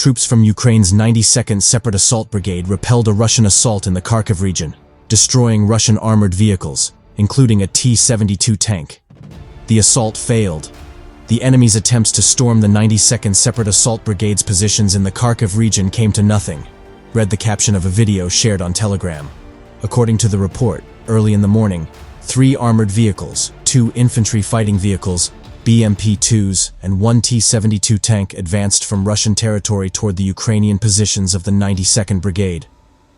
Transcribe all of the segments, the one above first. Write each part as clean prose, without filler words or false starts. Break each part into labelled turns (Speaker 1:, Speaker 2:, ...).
Speaker 1: troops from Ukraine's 92nd Separate Assault Brigade repelled a Russian assault in the Kharkiv region, destroying Russian armored vehicles, including a T-72 tank. The assault failed. The enemy's attempts to storm the 92nd Separate Assault Brigade's positions in the Kharkiv region came to nothing, read the caption of a video shared on Telegram. According to the report, early in the morning, 3 armored vehicles, 2 infantry fighting vehicles, BMP-2s, and 1 T-72 tank advanced from Russian territory toward the Ukrainian positions of the 92nd Brigade.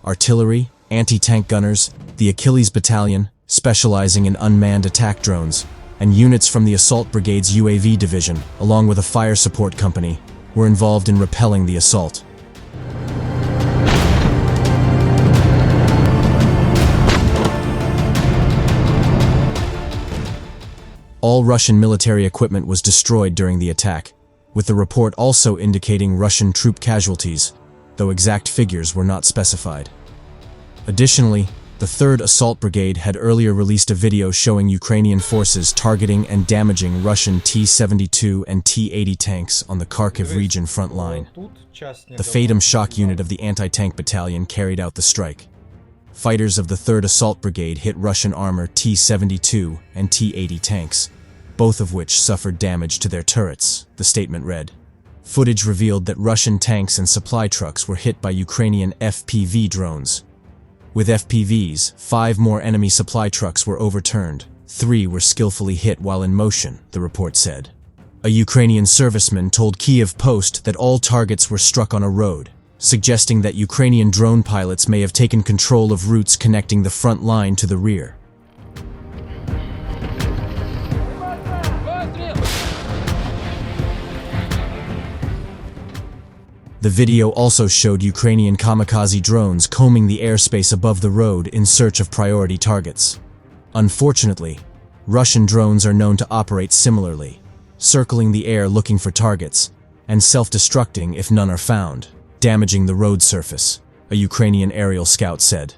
Speaker 1: Artillery, anti-tank gunners, the Achilles Battalion, specializing in unmanned attack drones, and units from the Assault Brigade's UAV division, along with a fire support company, were involved in repelling the assault. All Russian military equipment was destroyed during the attack, with the report also indicating Russian troop casualties, though exact figures were not specified. Additionally, the 3rd Assault Brigade had earlier released a video showing Ukrainian forces targeting and damaging Russian T-72 and T-80 tanks on the Kharkiv region front line. The Fatum shock unit of the anti-tank battalion carried out the strike. Fighters of the 3rd Assault Brigade hit Russian armor T-72 and T-80 tanks, both of which suffered damage to their turrets, the statement read. Footage revealed that Russian tanks and supply trucks were hit by Ukrainian FPV drones. With FPVs, 5 more enemy supply trucks were overturned. 3 were skillfully hit while in motion, the report said. A Ukrainian serviceman told Kyiv Post that all targets were struck on a road, suggesting that Ukrainian drone pilots may have taken control of routes connecting the front line to the rear. The video also showed Ukrainian kamikaze drones combing the airspace above the road in search of priority targets. Unfortunately, Russian drones are known to operate similarly, circling the air looking for targets, and self-destructing if none are found, damaging the road surface, a Ukrainian aerial scout said.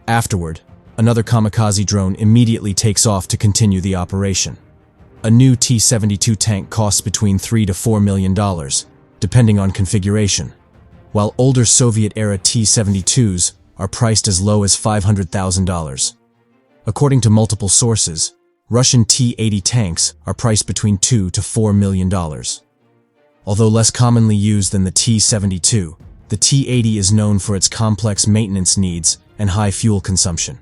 Speaker 1: Afterward, another kamikaze drone immediately takes off to continue the operation. A new T-72 tank costs between $3 to $4 million, depending on configuration, while older Soviet-era T-72s are priced as low as $500,000. According to multiple sources, Russian T-80 tanks are priced between $2 to $4 million. Although less commonly used than the T-72, the T-80 is known for its complex maintenance needs and high fuel consumption.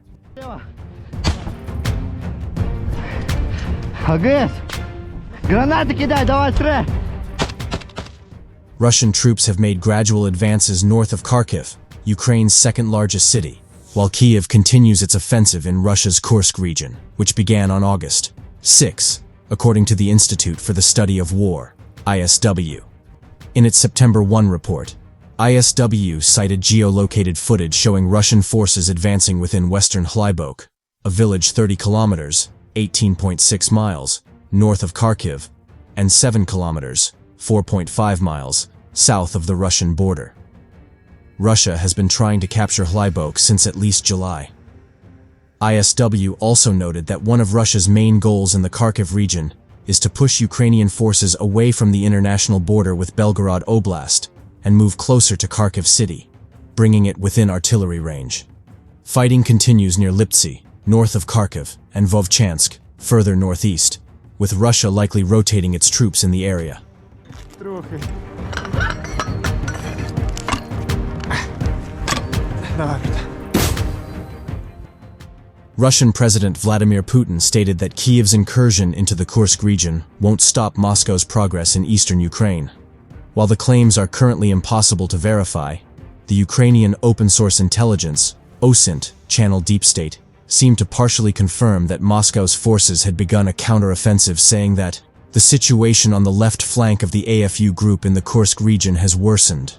Speaker 1: Russian troops have made gradual advances north of Kharkiv, Ukraine's second-largest city, while Kyiv continues its offensive in Russia's Kursk region, which began on August 6, according to the Institute for the Study of War, ISW. In its September 1 report, ISW cited geolocated footage showing Russian forces advancing within western Hlybok, a village 30 kilometers, 18.6 miles, north of Kharkiv, and 7 kilometers, 4.5 miles, south of the Russian border. Russia has been trying to capture Hlybok since at least July. ISW also noted that one of Russia's main goals in the Kharkiv region is to push Ukrainian forces away from the international border with Belgorod Oblast and move closer to Kharkiv city, bringing it within artillery range. Fighting continues near Liptsy, north of Kharkiv, and Vovchansk, further northeast, with Russia likely rotating its troops in the area. Russian President Vladimir Putin stated that Kyiv's incursion into the Kursk region won't stop Moscow's progress in eastern Ukraine. While the claims are currently impossible to verify, the Ukrainian open-source intelligence, OSINT, channel Deep State, seemed to partially confirm that Moscow's forces had begun a counter-offensive, saying that the situation on the left flank of the AFU group in the Kursk region has worsened.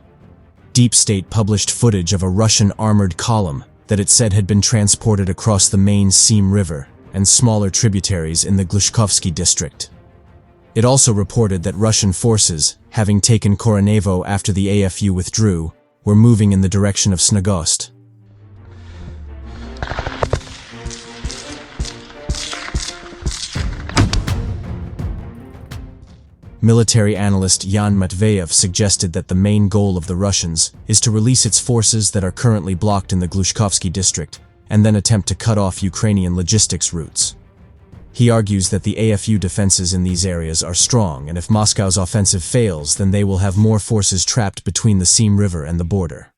Speaker 1: Deep State published footage of a Russian armored column that it said had been transported across the main Seam River and smaller tributaries in the Glushkovsky district. It also reported that Russian forces, having taken Koronevo after the AFU withdrew, were moving in the direction of Snagost. Military analyst Yan Matveyev suggested that the main goal of the Russians is to release its forces that are currently blocked in the Glushkovsky district and then attempt to cut off Ukrainian logistics routes. He argues that the AFU defenses in these areas are strong, and if Moscow's offensive fails, then they will have more forces trapped between the Seam River and the border.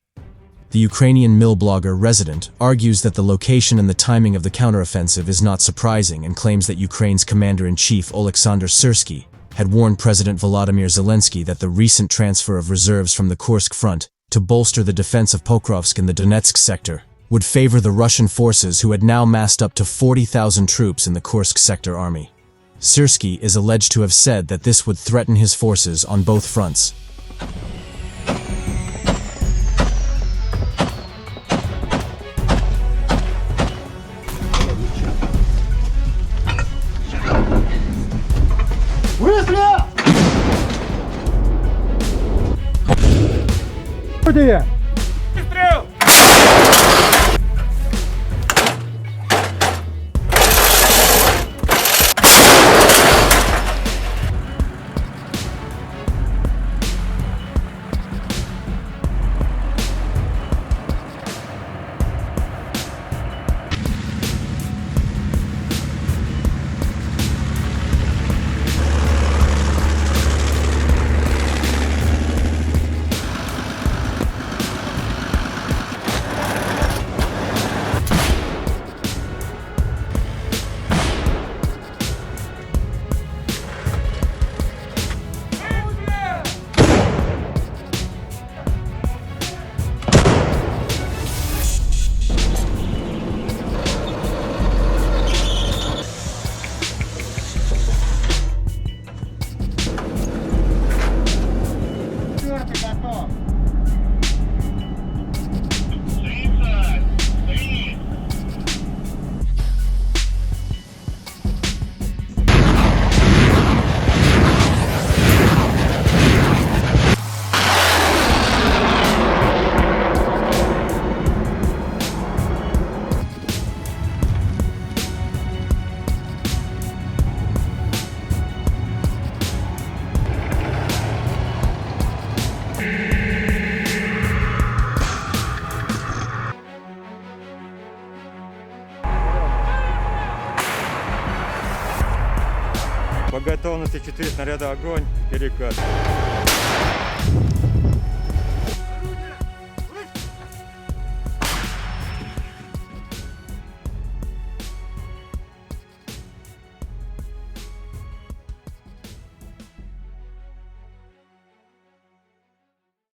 Speaker 1: The Ukrainian mill blogger Resident argues that the location and the timing of the counteroffensive is not surprising and claims that Ukraine's commander-in-chief Oleksandr Syrsky had warned President Volodymyr Zelensky that the recent transfer of reserves from the Kursk front to bolster the defense of Pokrovsk in the Donetsk sector would favor the Russian forces, who had now massed up to 40,000 troops in the Kursk sector army. Syrsky is alleged to have said that this would threaten his forces on both fronts.
Speaker 2: По готовности 4 снаряда огонь, перекат.